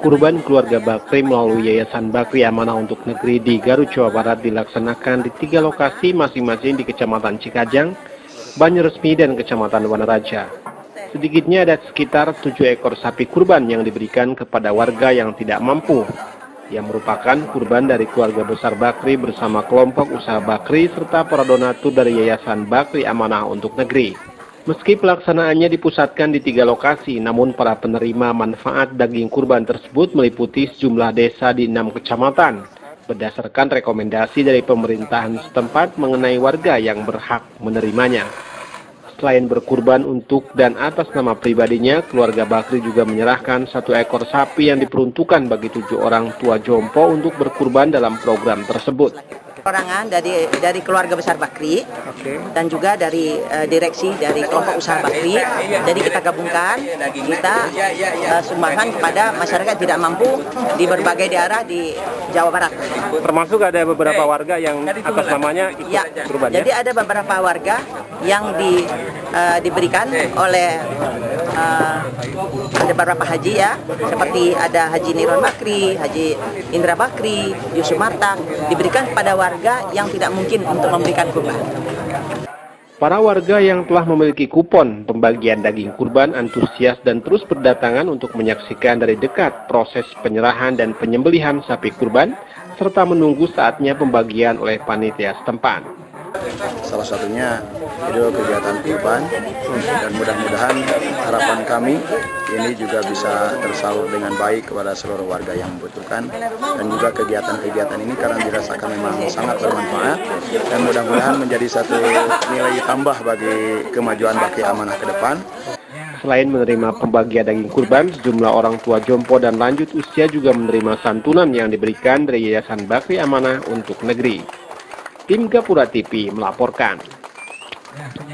Kurban keluarga Bakri melalui Yayasan Bakri Amanah untuk Negeri di Garut, Jawa Barat dilaksanakan di 3 lokasi masing-masing di Kecamatan Cikajang, Banjarresmi, dan Kecamatan Wanaraja. Sedikitnya ada sekitar 7 ekor sapi kurban yang diberikan kepada warga yang tidak mampu, yang merupakan kurban dari keluarga besar Bakri bersama kelompok usaha Bakri serta para donatur dari Yayasan Bakri Amanah untuk Negeri. Meski pelaksanaannya dipusatkan di 3 lokasi, namun para penerima manfaat daging kurban tersebut meliputi sejumlah desa di 6 kecamatan, berdasarkan rekomendasi dari pemerintahan setempat mengenai warga yang berhak menerimanya. Selain berkurban untuk dan atas nama pribadinya, keluarga Bakri juga menyerahkan 1 ekor sapi yang diperuntukkan bagi 7 orang tua jompo untuk berkurban dalam program tersebut. Perorangan dari keluarga besar Bakri, dan juga dari direksi dari kelompok usaha Bakri. Jadi kita gabungkan, kita sumbangkan kepada masyarakat tidak mampu di berbagai daerah di Jawa Barat. Termasuk ada beberapa warga yang atas namanya ikut kurban, ya? Jadi ada beberapa warga yang diberikan oleh ada beberapa haji, ya, seperti ada Haji Niron Bakri, Haji Indra Bakri, Yusuf Martak, diberikan kepada warga yang tidak mungkin untuk memberikan kurban. Para warga yang telah memiliki kupon pembagian daging kurban antusias dan terus berdatangan untuk menyaksikan dari dekat proses penyerahan dan penyembelihan sapi kurban, serta menunggu saatnya pembagian oleh panitia setempat. Salah satunya itu kegiatan kurban, dan mudah-mudahan harapan kami ini juga bisa tersalur dengan baik kepada seluruh warga yang membutuhkan, dan juga kegiatan-kegiatan ini karena dirasakan memang sangat bermanfaat dan mudah-mudahan menjadi satu nilai tambah bagi kemajuan Bakri Amanah ke depan. Selain menerima pembagian daging kurban, sejumlah orang tua jompo dan lanjut usia juga menerima santunan yang diberikan dari Yayasan Bakri Amanah untuk Negeri. Tim Gapura TV melaporkan.